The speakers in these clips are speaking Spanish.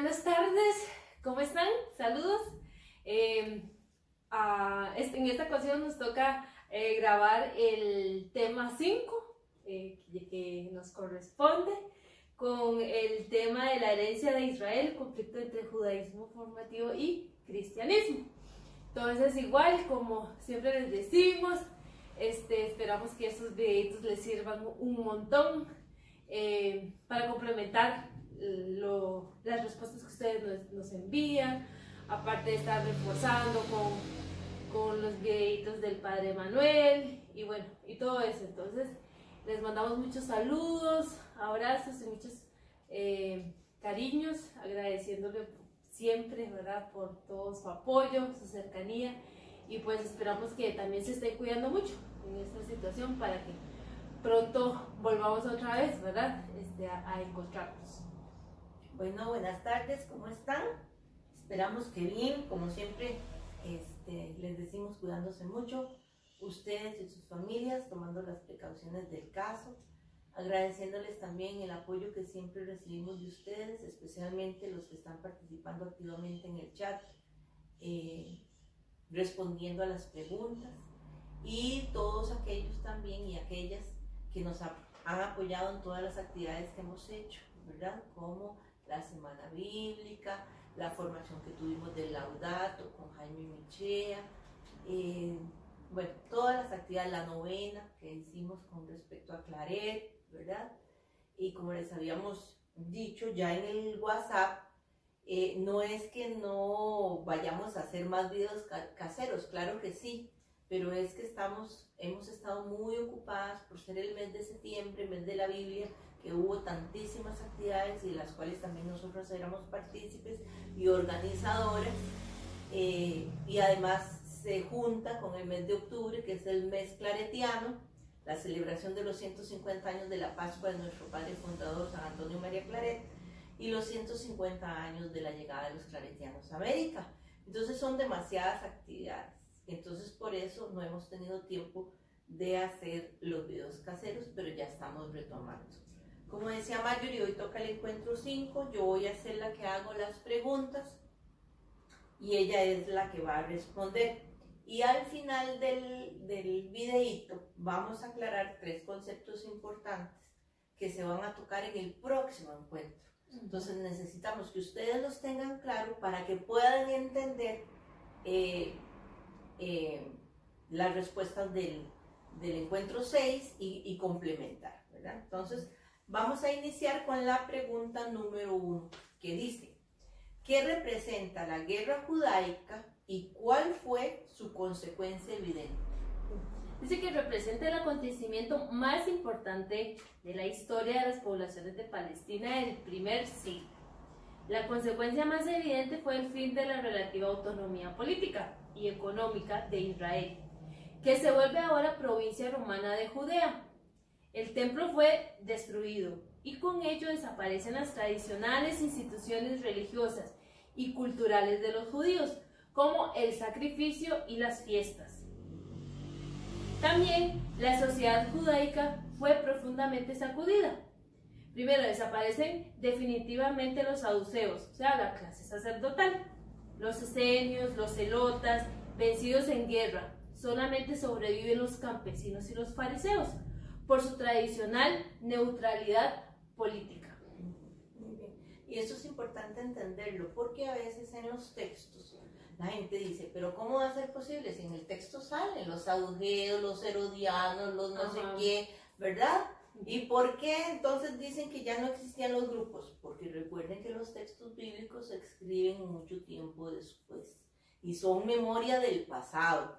buenas tardes, ¿cómo están? Saludos. En esta ocasión nos toca grabar el tema 5 que nos corresponde con el tema de la herencia de Israel, conflicto entre judaísmo formativo y cristianismo. Entonces, igual como siempre les decimos, esperamos que estos videitos les sirvan un montón para complementar las respuestas que ustedes nos envían, aparte de estar reforzando con los videitos del Padre Manuel y bueno, y todo eso. Entonces les mandamos muchos saludos, abrazos y muchos cariños, agradeciéndole siempre, ¿verdad?, por todo su apoyo, su cercanía, y pues esperamos que también se estén cuidando mucho en esta situación para que pronto volvamos otra vez, ¿verdad?, a encontrarnos. Bueno, buenas tardes, ¿cómo están? Esperamos que bien, como siempre, les decimos cuidándose mucho, ustedes y sus familias, tomando las precauciones del caso, agradeciéndoles también el apoyo que siempre recibimos de ustedes, especialmente los que están participando activamente en el chat, respondiendo a las preguntas, y todos aquellos también y aquellas que nos han apoyado en todas las actividades que hemos hecho, ¿verdad? Como la Semana Bíblica, la formación que tuvimos del Laudato con Jaime Michea, bueno, todas las actividades, la novena que hicimos con respecto a Claret, ¿verdad? Y como les habíamos dicho ya en el WhatsApp, no es que no vayamos a hacer más videos caseros, claro que sí, pero es que hemos estado muy ocupadas por ser el mes de septiembre, mes de la Biblia, que hubo tantísimas actividades y de las cuales también nosotros éramos partícipes y organizadoras, y además se junta con el mes de octubre, que es el mes claretiano, la celebración de los 150 años de la Pascua de nuestro padre fundador San Antonio María Claret y los 150 años de la llegada de los claretianos a América. Entonces son demasiadas actividades, entonces por eso no hemos tenido tiempo de hacer los videos caseros, pero ya estamos retomando. Como decía Marjorie, hoy toca el encuentro 5, yo voy a ser la que hago las preguntas y ella es la que va a responder. Y al final del videíto vamos a aclarar 3 conceptos importantes que se van a tocar en el próximo encuentro. Entonces necesitamos que ustedes los tengan claro para que puedan entender las respuestas del encuentro 6 y complementar, ¿verdad? Entonces vamos a iniciar con la pregunta número 1, que dice: ¿qué representa la guerra judaica y cuál fue su consecuencia evidente? Dice que representa el acontecimiento más importante de la historia de las poblaciones de Palestina del primer siglo. La consecuencia más evidente fue el fin de la relativa autonomía política y económica de Israel, que se vuelve ahora provincia romana de Judea. El templo fue destruido y con ello desaparecen las tradicionales instituciones religiosas y culturales de los judíos, como el sacrificio y las fiestas. También la sociedad judaica fue profundamente sacudida. Primero, desaparecen definitivamente los saduceos, o sea, la clase sacerdotal, los esenios, los celotas, vencidos en guerra. Solamente sobreviven los campesinos y los fariseos, por su tradicional neutralidad política. Muy bien. Y eso es importante entenderlo, porque a veces en los textos la gente dice, pero ¿cómo va a ser posible? Si en el texto salen los saduceos, los herodianos, los no sé qué, ¿verdad? ¿Y por qué entonces dicen que ya no existían los grupos? Porque recuerden que los textos bíblicos se escriben mucho tiempo después y son memoria del pasado,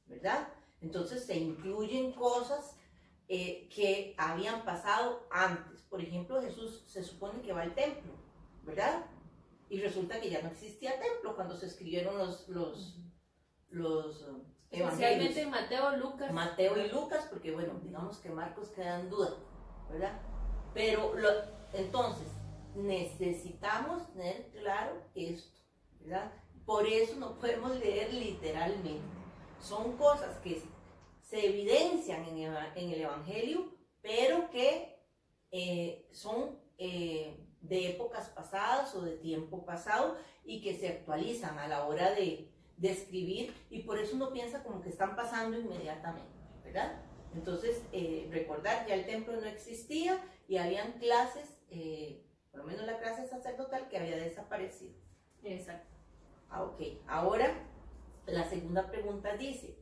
¿verdad? Entonces se incluyen cosas que habían pasado antes. Por ejemplo, Jesús se supone que va al templo, ¿verdad? Y resulta que ya no existía templo cuando se escribieron los evangelios. Especialmente Mateo, Lucas. Mateo y Lucas, porque bueno, digamos que Marcos queda en duda, ¿verdad? Pero entonces necesitamos tener claro esto, ¿verdad? Por eso no podemos leer literalmente. Son cosas que se evidencian en el Evangelio, pero que son de épocas pasadas o de tiempo pasado y que se actualizan a la hora de escribir, y por eso uno piensa como que están pasando inmediatamente, ¿verdad? Entonces, recordar, ya el templo no existía y habían clases, por lo menos la clase sacerdotal, que había desaparecido. Exacto. Ok, ahora la segunda pregunta dice,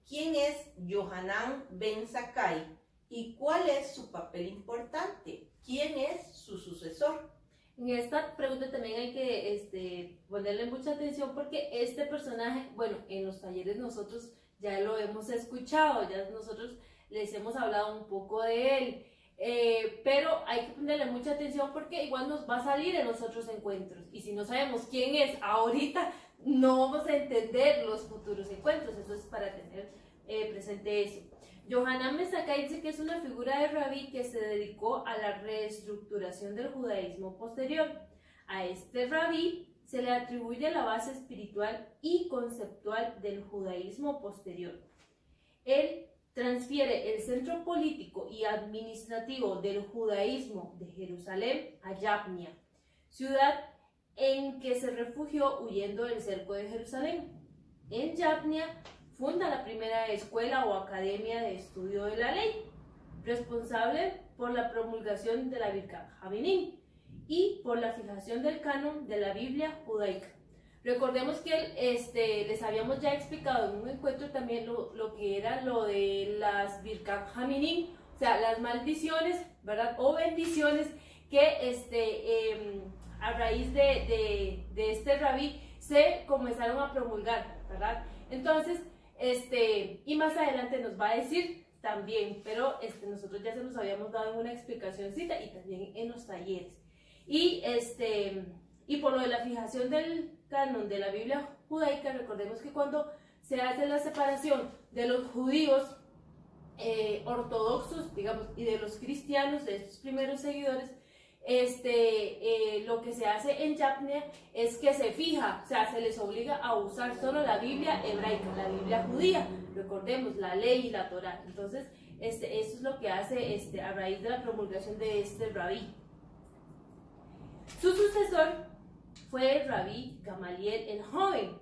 ¿quién es Yohanan ben Zakkai y cuál es su papel importante? ¿Quién es su sucesor? En esta pregunta también hay que ponerle mucha atención porque este personaje, bueno, en los talleres nosotros ya lo hemos escuchado, ya nosotros les hemos hablado un poco de él, pero hay que ponerle mucha atención porque igual nos va a salir en los otros encuentros, y si no sabemos quién es ahorita, no vamos a entender los futuros encuentros. Entonces, para tener presente eso. Yohanan ben Zakkai dice que es una figura de rabí que se dedicó a la reestructuración del judaísmo posterior. A este rabí se le atribuye la base espiritual y conceptual del judaísmo posterior. Él transfiere el centro político y administrativo del judaísmo de Jerusalén a Yabnia, ciudad en que se refugió huyendo del cerco de Jerusalén. En Yabnia funda la primera escuela o academia de estudio de la ley, responsable por la promulgación de la Birkat Haminim y por la fijación del canon de la Biblia judaica. Recordemos que les habíamos ya explicado en un encuentro también lo que era lo de las Birkat Haminim, o sea, las maldiciones, ¿verdad? O bendiciones que a raíz de este rabí se comenzaron a promulgar, ¿verdad? Entonces, y más adelante nos va a decir también, pero nosotros ya se los habíamos dado en una explicacióncita y también en los talleres. Y por lo de la fijación del canon de la Biblia judaica, recordemos que cuando se hace la separación de los judíos ortodoxos, digamos, y de los cristianos, de estos primeros seguidores, lo que se hace en Yabnia es que se fija, o sea, se les obliga a usar solo la Biblia hebraica, la Biblia judía, recordemos, la ley y la Torá. Entonces, eso es lo que hace a raíz de la promulgación de este rabí. Su sucesor fue el rabí Gamaliel el Joven,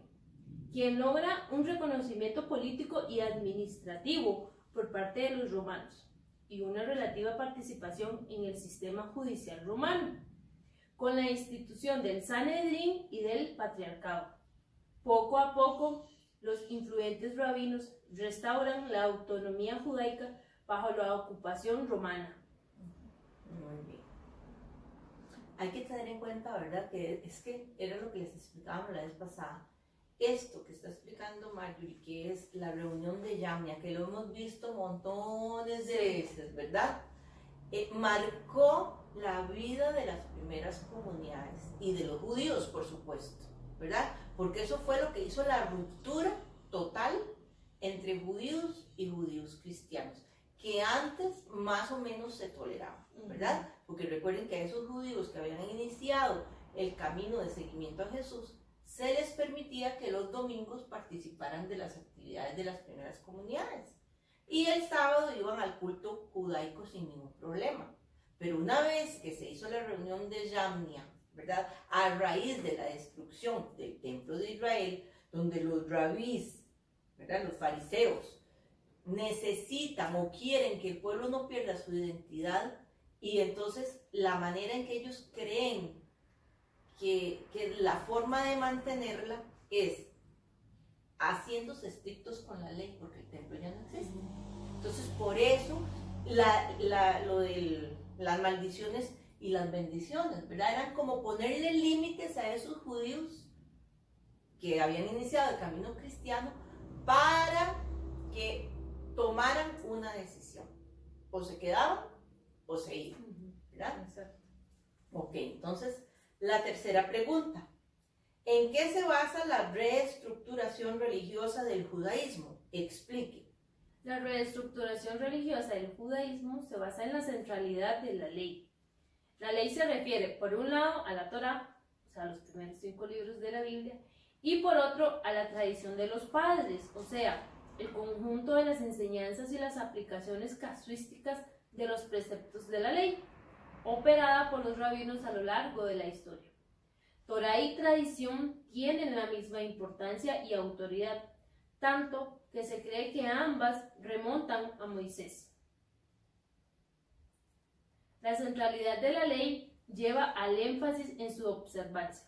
quien logra un reconocimiento político y administrativo por parte de los romanos y una relativa participación en el sistema judicial romano, con la institución del Sanedrín y del Patriarcado. Poco a poco, los influyentes rabinos restauran la autonomía judaica bajo la ocupación romana. Muy bien. Hay que tener en cuenta, ¿verdad?, que es que era lo que les explicábamos la vez pasada. Esto que está explicando Marjorie, que es la reunión de Yabnia, que lo hemos visto montones de veces, ¿verdad? Marcó la vida de las primeras comunidades y de los judíos, por supuesto, ¿verdad? Porque eso fue lo que hizo la ruptura total entre judíos y judíos cristianos, que antes más o menos se toleraban, ¿verdad? Porque recuerden que a esos judíos que habían iniciado el camino de seguimiento a Jesús, se les permitía que los domingos participaran de las actividades de las primeras comunidades. Y el sábado iban al culto judaico sin ningún problema. Pero una vez que se hizo la reunión de Yabnia, ¿verdad?, a raíz de la destrucción del templo de Israel, donde los rabís, ¿verdad?, los fariseos, necesitan o quieren que el pueblo no pierda su identidad, y entonces la manera en que ellos creen que la forma de mantenerla es haciéndose estrictos con la ley, porque el templo ya no existe. Entonces, por eso, lo de las maldiciones y las bendiciones, ¿verdad?, eran como ponerle límites a esos judíos que habían iniciado el camino cristiano para que tomaran una decisión. O se quedaban o se iban, ¿verdad? Exacto. Ok, entonces, la tercera pregunta. ¿En qué se basa la reestructuración religiosa del judaísmo? Explique. La reestructuración religiosa del judaísmo se basa en la centralidad de la ley. La ley se refiere, por un lado, a la Torá, o sea, los primeros 5 libros de la Biblia, y por otro, a la tradición de los padres, o sea, el conjunto de las enseñanzas y las aplicaciones casuísticas de los preceptos de la ley. operada por los rabinos a lo largo de la historia. Torá y tradición tienen la misma importancia y autoridad, tanto que se cree que ambas remontan a Moisés. La centralidad de la ley lleva al énfasis en su observancia.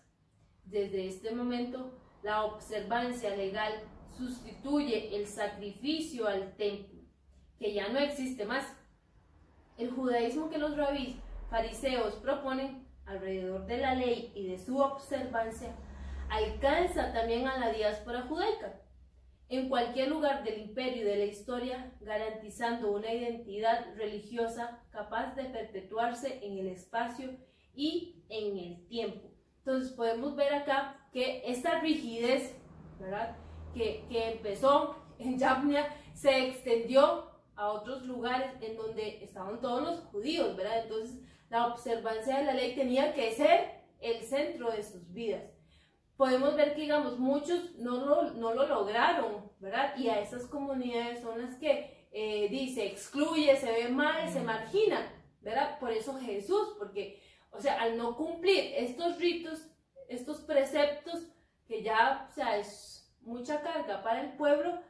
Desde este momento, la observancia legal sustituye el sacrificio al templo, que ya no existe más. El judaísmo que los rabís fariseos proponen alrededor de la ley y de su observancia alcanza también a la diáspora judaica, en cualquier lugar del imperio y de la historia, garantizando una identidad religiosa capaz de perpetuarse en el espacio y en el tiempo. Entonces podemos ver acá que esta rigidez, ¿verdad?, que empezó en Yavnia se extendió a otros lugares en donde estaban todos los judíos, ¿verdad? Entonces la observancia de la ley tenía que ser el centro de sus vidas. Podemos ver que, digamos, muchos no lo lograron, ¿verdad? Y a esas comunidades son las que se excluye, se ve mal, se margina, ¿verdad? Por eso Jesús, porque, o sea, al no cumplir estos ritos, estos preceptos, que ya, o sea, es mucha carga para el pueblo,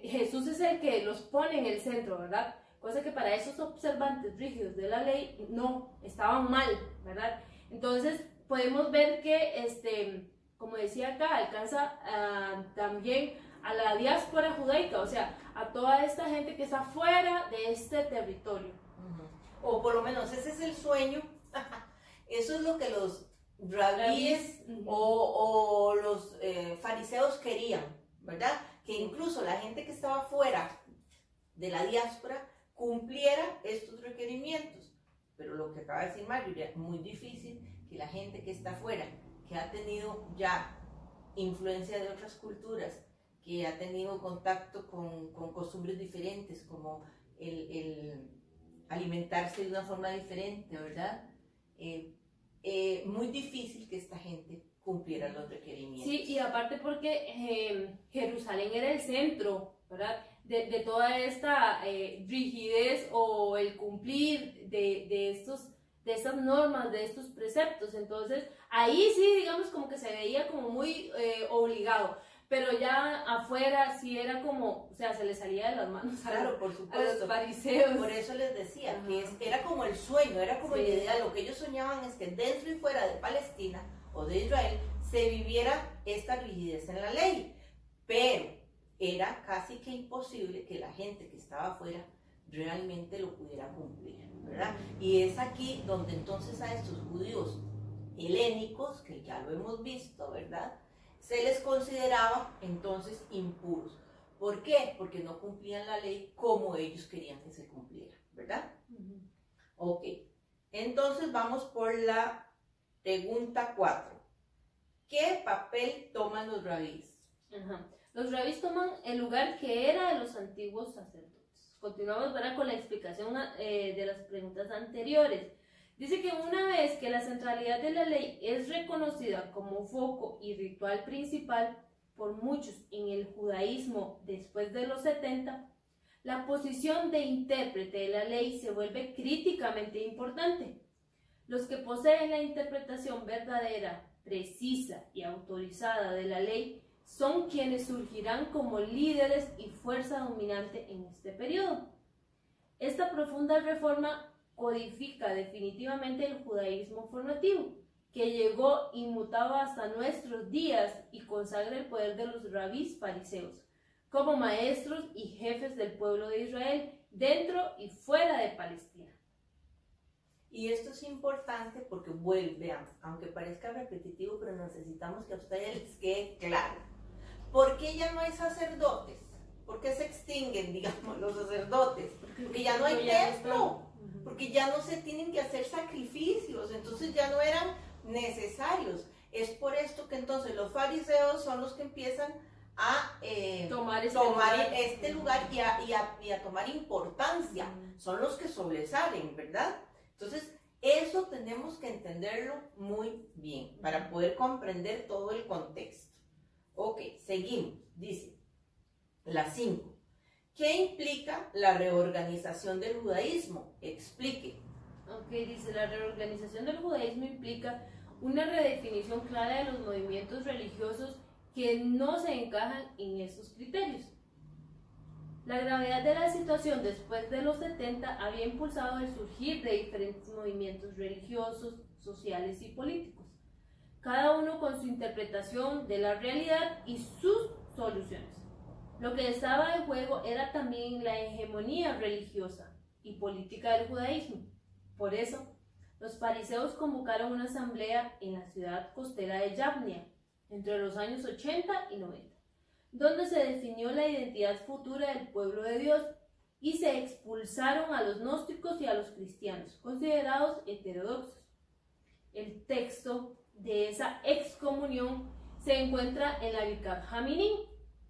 Jesús es el que los pone en el centro, ¿verdad? Cosa que para esos observantes rígidos de la ley no, estaban mal, ¿verdad? Entonces podemos ver que, como decía acá, alcanza también a la diáspora judaica, o sea, a toda esta gente que está fuera de este territorio. O por lo menos ese es el sueño, eso es lo que los rabíes o los fariseos querían, ¿verdad? Que incluso la gente que estaba fuera de la diáspora cumpliera estos requerimientos. Pero lo que acaba de decir Mario, es muy difícil que la gente que está afuera, que ha tenido ya influencia de otras culturas, que ha tenido contacto con costumbres diferentes, como el alimentarse de una forma diferente, ¿verdad? Muy difícil que esta gente cumpliera los requerimientos. Sí, y aparte porque Jerusalén era el centro, ¿verdad?, de toda esta rigidez o el cumplir de estas normas, de estos preceptos. Entonces, ahí sí, digamos, como que se veía como muy obligado, pero ya afuera sí era como, o sea, se le salía de las manos claro, por supuesto, a los fariseos. Por eso les decía, que era como el sueño, era como la idea, lo que ellos soñaban es que dentro y fuera de Palestina o de Israel se viviera esta rigidez en la ley, pero era casi que imposible que la gente que estaba afuera realmente lo pudiera cumplir, ¿verdad? Y es aquí donde entonces a estos judíos helénicos, que ya lo hemos visto, ¿verdad?, se les consideraba entonces impuros. ¿Por qué? Porque no cumplían la ley como ellos querían que se cumpliera, ¿verdad? Ok, entonces vamos por la pregunta 4. ¿Qué papel toman los rabíes? Los rabís toman el lugar que era de los antiguos sacerdotes. Continuamos ahora con la explicación de las preguntas anteriores. Dice que una vez que la centralidad de la ley es reconocida como foco y ritual principal por muchos en el judaísmo después de los 70, la posición de intérprete de la ley se vuelve críticamente importante. Los que poseen la interpretación verdadera, precisa y autorizada de la ley son quienes surgirán como líderes y fuerza dominante en este periodo. Esta profunda reforma codifica definitivamente el judaísmo formativo, que llegó inmutado hasta nuestros días y consagra el poder de los rabís fariseos, como maestros y jefes del pueblo de Israel, dentro y fuera de Palestina. Y esto es importante porque vuelve, aunque parezca repetitivo, pero necesitamos que a ustedes les quede claro. ¿Por qué ya no hay sacerdotes? ¿Por qué se extinguen, digamos, los sacerdotes? Porque ya no hay templo, porque ya no se tienen que hacer sacrificios, entonces ya no eran necesarios. Es por esto que entonces los fariseos son los que empiezan a tomar este lugar y a tomar importancia. Son los que sobresalen, ¿verdad? Entonces, eso tenemos que entenderlo muy bien para poder comprender todo el contexto. Ok, seguimos. Dice, la 5. ¿Qué implica la reorganización del judaísmo? Explique. Aunque dice, la reorganización del judaísmo implica una redefinición clara de los movimientos religiosos que no se encajan en estos criterios. La gravedad de la situación después de los 70 había impulsado el surgir de diferentes movimientos religiosos, sociales y políticos, cada uno con su interpretación de la realidad y sus soluciones. Lo que estaba en juego era también la hegemonía religiosa y política del judaísmo. Por eso, los fariseos convocaron una asamblea en la ciudad costera de Yabnia entre los años 80 y 90. Donde se definió la identidad futura del pueblo de Dios y se expulsaron a los gnósticos y a los cristianos, considerados heterodoxos. El texto de esa excomunión se encuentra en la Birkat Haminim,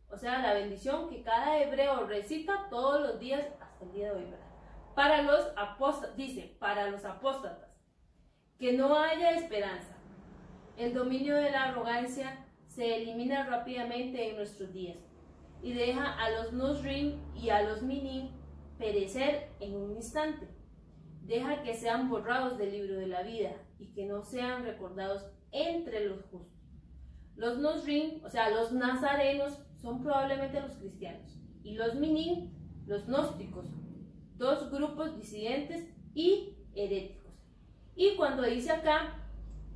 o sea, la bendición que cada hebreo recita todos los días hasta el día de hoy, ¿verdad? Para los apóstatas, dice, para los apóstatas, que no haya esperanza. El dominio de la arrogancia se elimina rápidamente en nuestros días y deja a los Nusrim y a los Minim perecer en un instante. Deja que sean borrados del libro de la vida y que no sean recordados entre los justos. Los Nusrim, o sea, los nazarenos, son probablemente los cristianos, y los Minim, los gnósticos, dos grupos disidentes y heréticos. Y cuando dice acá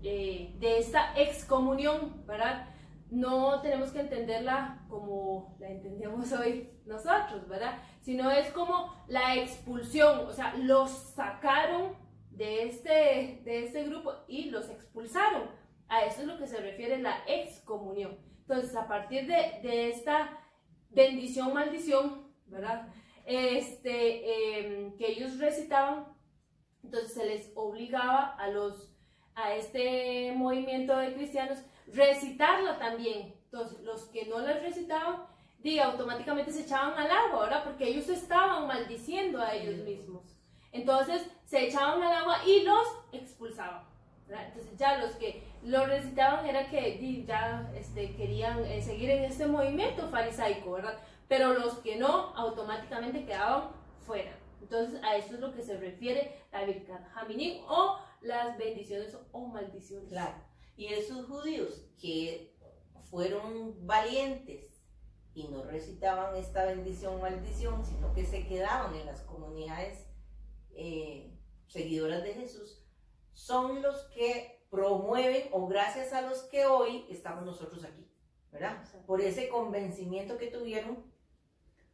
de esta excomunión, ¿verdad? No tenemos que entenderla como la entendemos hoy nosotros, ¿verdad? Sino es como la expulsión, o sea, los sacaron de este grupo y los expulsaron. A eso es lo que se refiere la excomunión. Entonces, a partir de esta bendición, maldición, ¿verdad? Que ellos recitaban, entonces se les obligaba a este movimiento de cristianos recitarla también. Entonces, los que no las recitaban, automáticamente se echaban al agua, ¿verdad? Porque ellos estaban maldiciendo a ellos mismos. Entonces, se echaban al agua y los expulsaban, ¿verdad? Entonces, ya los que lo recitaban era que ya querían seguir en este movimiento farisaico, ¿verdad? Pero los que no, automáticamente quedaban fuera. Entonces, a eso es lo que se refiere la Birkat Haminim o las bendiciones o maldiciones. Claro. Y esos judíos que fueron valientes y no recitaban esta bendición o maldición, sino que se quedaban en las comunidades seguidoras de Jesús, son los que promueven, o gracias a los que hoy estamos nosotros aquí, ¿verdad? Por ese convencimiento que tuvieron,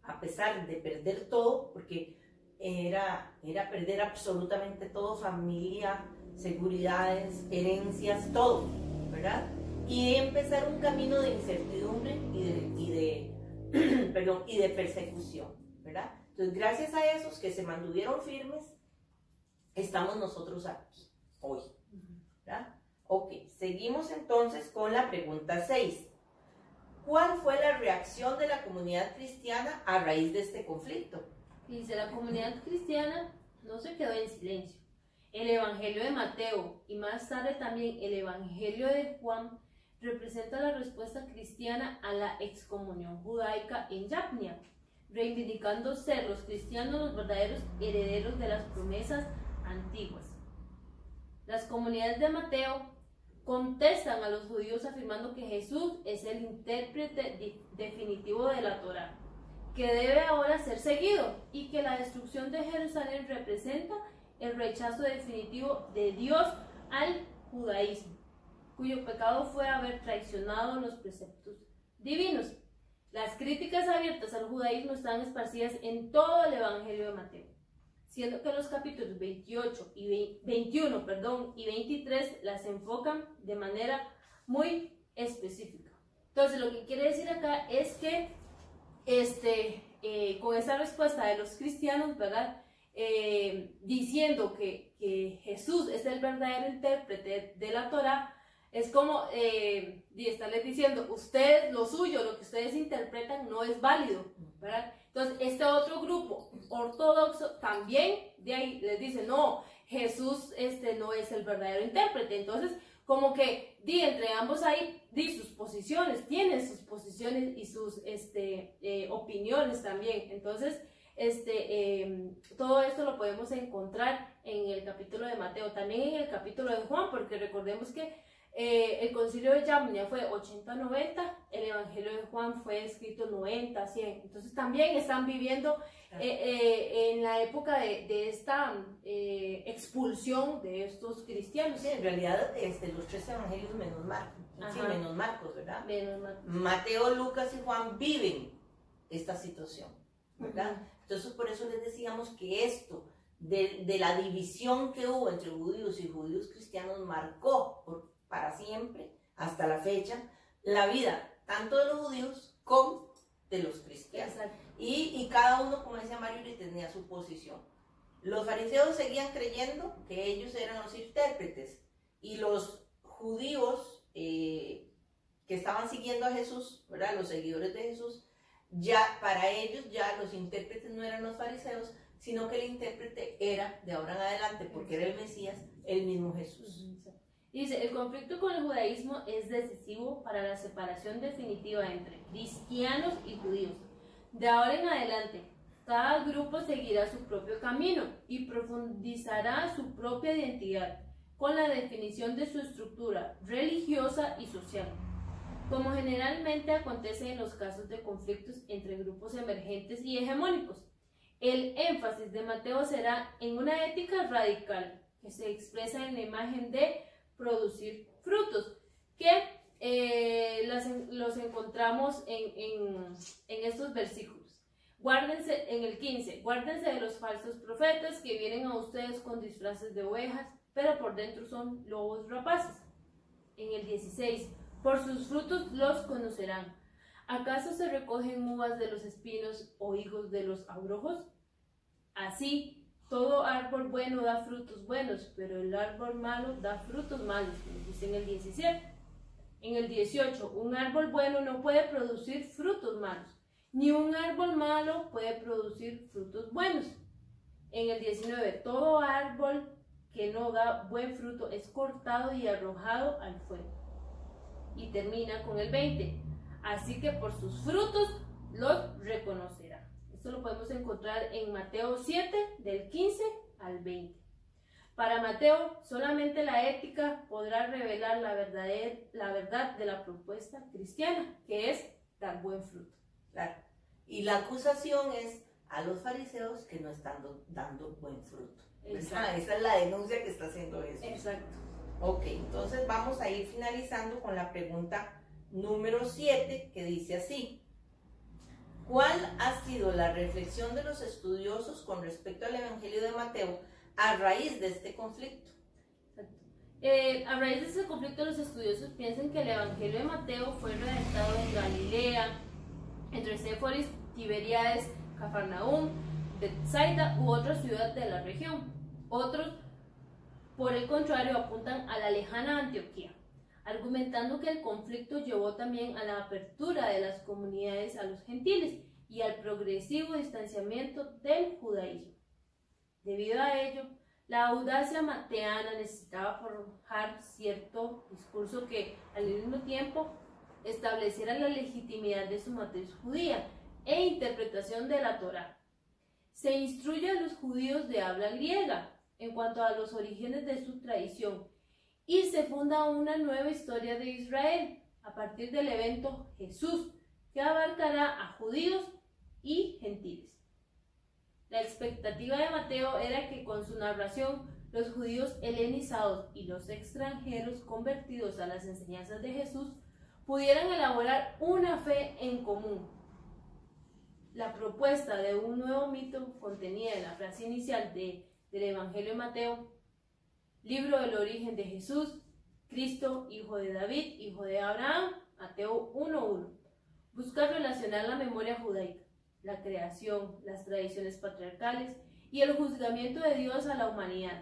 a pesar de perder todo, porque era perder absolutamente todo, familia, seguridades, herencias, todo, ¿verdad? Y empezar un camino de incertidumbre y de persecución, ¿verdad? Entonces, gracias a esos que se mantuvieron firmes, estamos nosotros aquí, hoy, ¿verdad? Ok, seguimos entonces con la pregunta 6. ¿Cuál fue la reacción de la comunidad cristiana a raíz de este conflicto? Dice, la comunidad cristiana no se quedó en silencio. El Evangelio de Mateo y más tarde también el Evangelio de Juan representa la respuesta cristiana a la excomunión judaica en Yabnia, reivindicando ser los cristianos los verdaderos herederos de las promesas antiguas. Las comunidades de Mateo contestan a los judíos afirmando que Jesús es el intérprete definitivo de la Torá, que debe ahora ser seguido, y que la destrucción de Jerusalén representa el rechazo definitivo de Dios al judaísmo, cuyo pecado fue haber traicionado los preceptos divinos. Las críticas abiertas al judaísmo están esparcidas en todo el Evangelio de Mateo, siendo que los capítulos 21 y 23 las enfocan de manera muy específica. Entonces, lo que quiere decir acá es que con esa respuesta de los cristianos, ¿verdad? Diciendo que Jesús es el verdadero intérprete de la Torá, es como estarles diciendo, ustedes, lo suyo, lo que ustedes interpretan no es válido, ¿verdad? Entonces, este otro grupo ortodoxo también de ahí les dice, no, Jesús no es el verdadero intérprete. Entonces, como que entre ambos ahí sus posiciones, tienen sus posiciones y sus opiniones también. Entonces, todo esto lo podemos encontrar en el capítulo de Mateo, también en el capítulo de Juan, porque recordemos que el concilio de Yamnia fue 80-90, el evangelio de Juan fue escrito 90-100, entonces también están viviendo en la época de esta expulsión de estos cristianos. Sí, en realidad los tres evangelios menos Marcos, sí, menos Marcos, ¿verdad? Menos Marcos. Mateo, Lucas y Juan viven esta situación, ¿verdad? Entonces por eso les decíamos que esto de la división que hubo entre judíos y judíos cristianos marcó para siempre, hasta la fecha, la vida tanto de los judíos como de los cristianos. Y cada uno, como decía Mario, tenía su posición. Los fariseos seguían creyendo que ellos eran los intérpretes, y los judíos que estaban siguiendo a Jesús, ¿verdad? Los seguidores de Jesús, ya para ellos ya los intérpretes no eran los fariseos, sino que el intérprete era, de ahora en adelante, porque era el Mesías, el mismo Jesús. Dice, el conflicto con el judaísmo es decisivo para la separación definitiva entre cristianos y judíos. De ahora en adelante, cada grupo seguirá su propio camino y profundizará su propia identidad con la definición de su estructura religiosa y social, como generalmente acontece en los casos de conflictos entre grupos emergentes y hegemónicos. El énfasis de Mateo será en una ética radical que se expresa en la imagen de producir frutos, que los encontramos en estos versículos. Guárdense, en el 15, guárdense de los falsos profetas que vienen a ustedes con disfraces de ovejas, pero por dentro son lobos rapaces. En el 16, por sus frutos los conocerán. ¿Acaso se recogen uvas de los espinos o higos de los abrojos? Así, todo árbol bueno da frutos buenos, pero el árbol malo da frutos malos, como dice en el 17. En el 18, un árbol bueno no puede producir frutos malos, ni un árbol malo puede producir frutos buenos. En el 19, todo árbol que no da buen fruto es cortado y arrojado al fuego. Y termina con el 20, así que por sus frutos los reconocerá. Esto lo podemos encontrar en Mateo 7, del 15 al 20. Para Mateo, solamente la ética podrá revelar la verdad de la propuesta cristiana, que es dar buen fruto. Claro. Y la acusación es a los fariseos que no están dando buen fruto. Esa es la denuncia que está haciendo eso. Exacto. Ok, entonces vamos a ir finalizando con la pregunta número 7, que dice así. ¿Cuál ha sido la reflexión de los estudiosos con respecto al Evangelio de Mateo a raíz de este conflicto? A raíz de este conflicto, los estudiosos piensan que el Evangelio de Mateo fue redactado en Galilea, entre Séforis, Tiberíades, Cafarnaúm, Betsaida u otra ciudad de la región. Otros, por el contrario, apuntan a la lejana Antioquía, argumentando que el conflicto llevó también a la apertura de las comunidades a los gentiles y al progresivo distanciamiento del judaísmo. Debido a ello, la audacia mateana necesitaba forjar cierto discurso que, al mismo tiempo, estableciera la legitimidad de su matriz judía e interpretación de la Torá. Se instruye a los judíos de habla griega en cuanto a los orígenes de su tradición, y se funda una nueva historia de Israel a partir del evento Jesús, que abarcará a judíos y gentiles. La expectativa de Mateo era que con su narración los judíos helenizados y los extranjeros convertidos a las enseñanzas de Jesús pudieran elaborar una fe en común. La propuesta de un nuevo mito contenida en la frase inicial del Evangelio de Mateo: libro del origen de Jesús, Cristo, hijo de David, hijo de Abraham, Mateo 1:1. Busca relacionar la memoria judaica, la creación, las tradiciones patriarcales y el juzgamiento de Dios a la humanidad,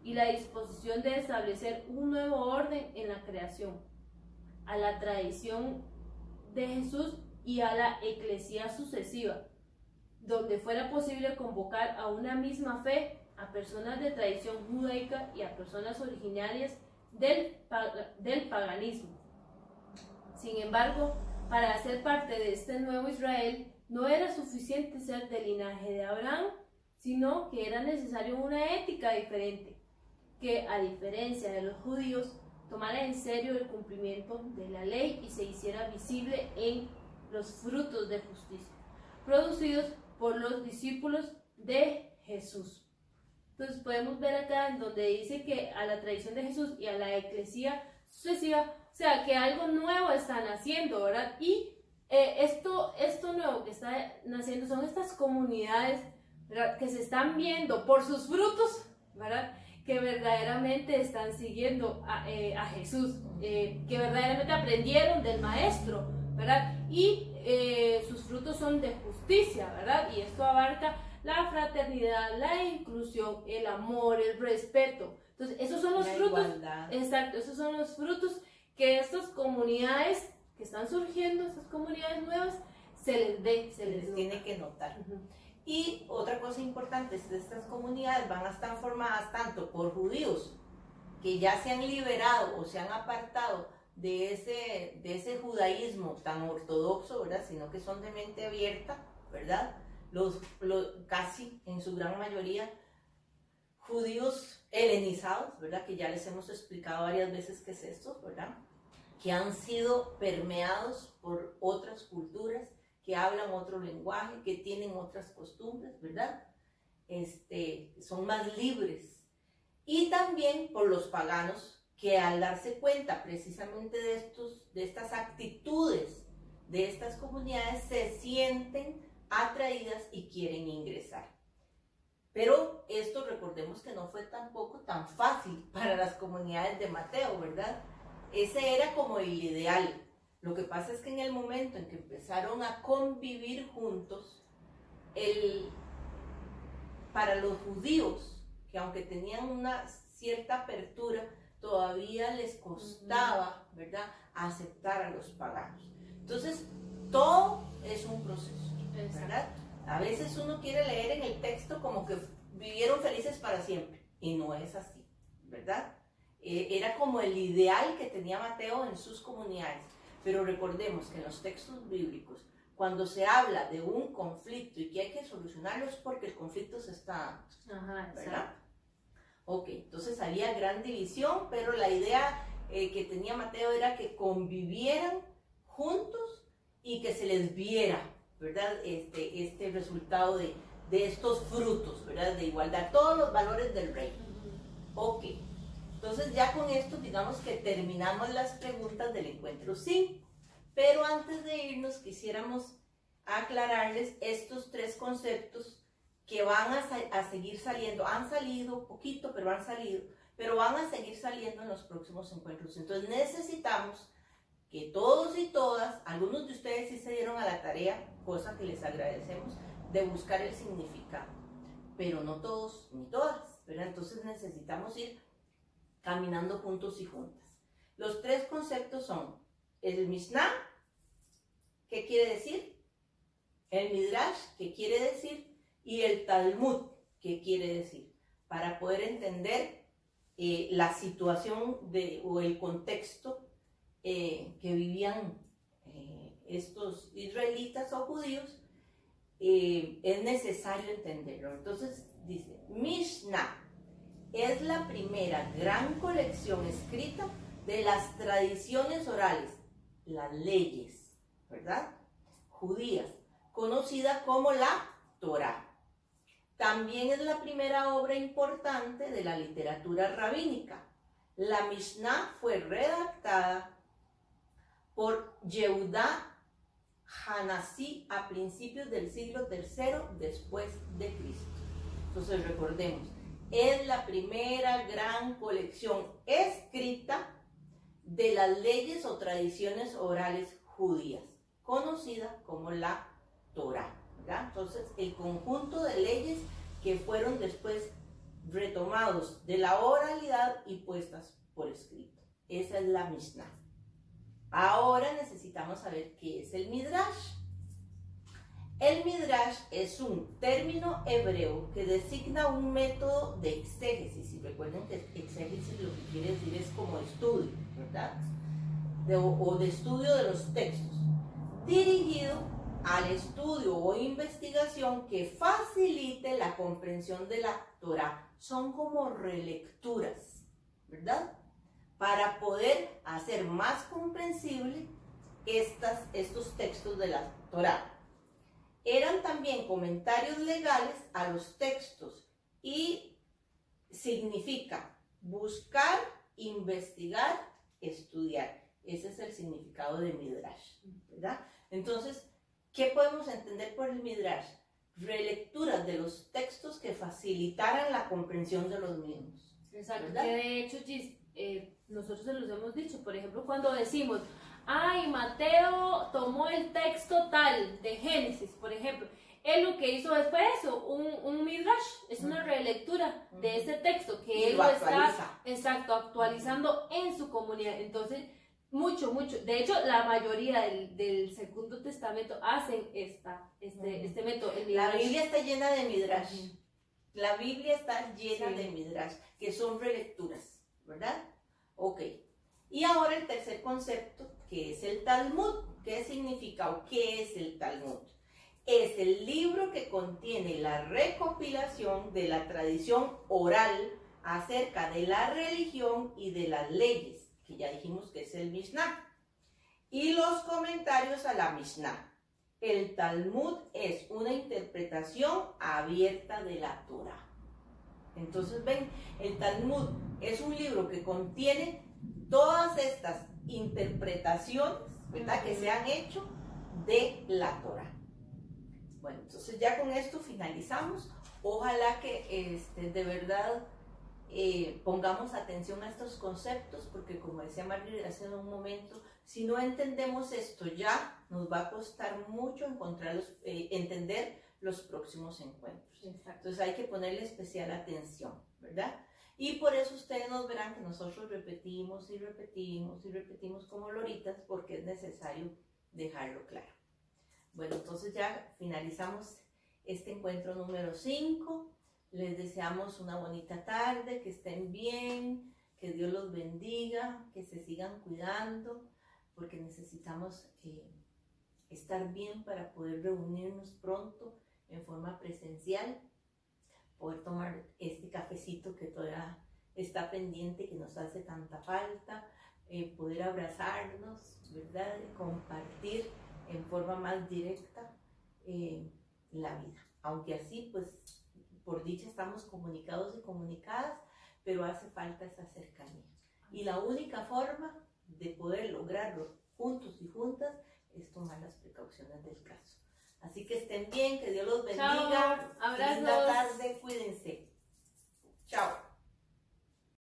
y la disposición de establecer un nuevo orden en la creación, a la tradición de Jesús y a la eclesía sucesiva, donde fuera posible convocar a una misma fe a personas de tradición judaica y a personas originarias del paganismo. Sin embargo, para hacer parte de este nuevo Israel, no era suficiente ser del linaje de Abraham, sino que era necesario una ética diferente, que a diferencia de los judíos, tomara en serio el cumplimiento de la ley y se hiciera visible en los frutos de justicia, producidos por los discípulos de Jesús. Entonces podemos ver acá en donde dice que a la tradición de Jesús y a la eclesía sucesiva, o sea, que algo nuevo está naciendo, ¿verdad? Y esto nuevo que está naciendo son estas comunidades, ¿verdad?, que se están viendo por sus frutos, ¿verdad?, que verdaderamente están siguiendo a Jesús, que verdaderamente aprendieron del Maestro, ¿verdad? Y sus frutos son de justicia, ¿verdad? Y esto abarca la fraternidad, la inclusión, el amor, el respeto. Entonces, esos son los frutos. Igualdad. Exacto, esos son los frutos que estas comunidades que están surgiendo, estas comunidades nuevas, se les tiene que notar. Y otra cosa importante es que estas comunidades van a estar formadas tanto por judíos que ya se han liberado o se han apartado de ese judaísmo tan ortodoxo, ¿verdad?, sino que son de mente abierta, ¿verdad? Casi en su gran mayoría judíos helenizados, ¿verdad?, que ya les hemos explicado varias veces qué es esto, ¿verdad?, que han sido permeados por otras culturas, que hablan otro lenguaje, que tienen otras costumbres, ¿verdad? Son más libres. Y también por los paganos, que al darse cuenta precisamente de estas actitudes de estas comunidades, se sienten atraídas y quieren ingresar. Pero esto, recordemos que no fue tampoco tan fácil para las comunidades de Mateo, ¿verdad? Ese era como el ideal. Lo que pasa es que en el momento en que empezaron a convivir juntos, para los judíos, que aunque tenían una cierta apertura, todavía les costaba, ¿verdad?, aceptar a los paganos. Entonces, todo es un proceso, ¿verdad? A veces uno quiere leer en el texto como que vivieron felices para siempre, y no es así, ¿verdad? Era como el ideal que tenía Mateo en sus comunidades. Pero recordemos que en los textos bíblicos, cuando se habla de un conflicto y que hay que solucionarlo, es porque el conflicto se está dando, ¿verdad? Ok, entonces había gran división, pero la idea que tenía Mateo era que convivieran juntos y que se les viera, ¿verdad?, este resultado de estos frutos, ¿verdad?, de igualdad, todos los valores del reino. Ok. Entonces ya con esto digamos que terminamos las preguntas del encuentro 5, pero antes de irnos quisiéramos aclararles estos 3 conceptos que van a seguir saliendo. Han salido poquito, pero van a seguir saliendo en los próximos encuentros. Entonces necesitamos que todos y todas, algunos de ustedes sí se dieron a la tarea, cosa que les agradecemos, de buscar el significado, pero no todos ni todas, ¿verdad? Entonces necesitamos ir caminando juntos y juntas. Los 3 conceptos son el Mishnah, ¿qué quiere decir?, el Midrash, ¿qué quiere decir?, y el Talmud, ¿qué quiere decir?, para poder entender la situación o el contexto que vivían estos israelitas o judíos. Es necesario entenderlo. Entonces dice, Mishnah es la primera gran colección escrita de las tradiciones orales, las leyes, ¿verdad?, judías, conocida como la Torá. También es la primera obra importante de la literatura rabínica. La Mishnah fue redactada por Yehudá Hanasí a principios del siglo III después de Cristo. Entonces recordemos, es la primera gran colección escrita de las leyes o tradiciones orales judías, conocida como la Torá, ¿verdad? Entonces, el conjunto de leyes que fueron después retomados de la oralidad y puestas por escrito. Esa es la Mishnah. Ahora necesitamos saber qué es el Midrash. El Midrash es un término hebreo que designa un método de exégesis. Y recuerden que exégesis lo que quiere decir es como estudio, ¿verdad? O de estudio de los textos, dirigido al estudio o investigación que facilite la comprensión de la Torá. Son como relecturas, ¿verdad? Para poder hacer más comprensible estos textos de la Torá. Eran también comentarios legales a los textos y significa buscar, investigar, estudiar. Ese es el significado de Midrash, ¿verdad? Entonces, ¿qué podemos entender por el Midrash? Relecturas de los textos que facilitaran la comprensión de los mismos. Exacto, ¿verdad? que de hecho, Gis, nosotros se los hemos dicho, por ejemplo, cuando decimos, ay, Mateo tomó el texto tal de Génesis, por ejemplo, él lo que hizo fue eso, un midrash, es una relectura de ese texto que él lo está, exacto, actualizando en su comunidad. Entonces, mucho, de hecho, la mayoría del Segundo Testamento hacen este método. La Biblia está llena de midrash. La Biblia está llena de midrash, que son relecturas, ¿verdad? Ok. Y ahora el tercer concepto, que es el Talmud. ¿Qué significa o qué es el Talmud? Es el libro que contiene la recopilación de la tradición oral acerca de la religión y de las leyes, que ya dijimos que es el Mishnah, y los comentarios a la Mishnah. El Talmud es una interpretación abierta de la Torá. Entonces, ven, el Talmud es un libro que contiene todas estas interpretaciones, ¿verdad?, que se han hecho de la Torá. Bueno, entonces ya con esto finalizamos. Ojalá que de verdad pongamos atención a estos conceptos, porque como decía Margaret hace un momento, si no entendemos esto ya, nos va a costar mucho entender los próximos encuentros. Exacto. Entonces hay que ponerle especial atención, ¿verdad? Y por eso ustedes nos verán que nosotros repetimos y repetimos y repetimos como loritas, porque es necesario dejarlo claro. Bueno, entonces ya finalizamos este encuentro número 5. Les deseamos una bonita tarde, que estén bien, que Dios los bendiga, que se sigan cuidando, porque necesitamos estar bien para poder reunirnos pronto en forma presencial, poder tomar este cafecito que todavía está pendiente, que nos hace tanta falta, poder abrazarnos, ¿verdad? Compartir en forma más directa la vida. Aunque así, pues, por dicha estamos comunicados y comunicadas, pero hace falta esa cercanía. Y la única forma de poder lograrlo juntos y juntas es tomar las precauciones del caso. Así que estén bien, que Dios los bendiga. Chao, abrazos. Linda tarde, cuídense. Chao.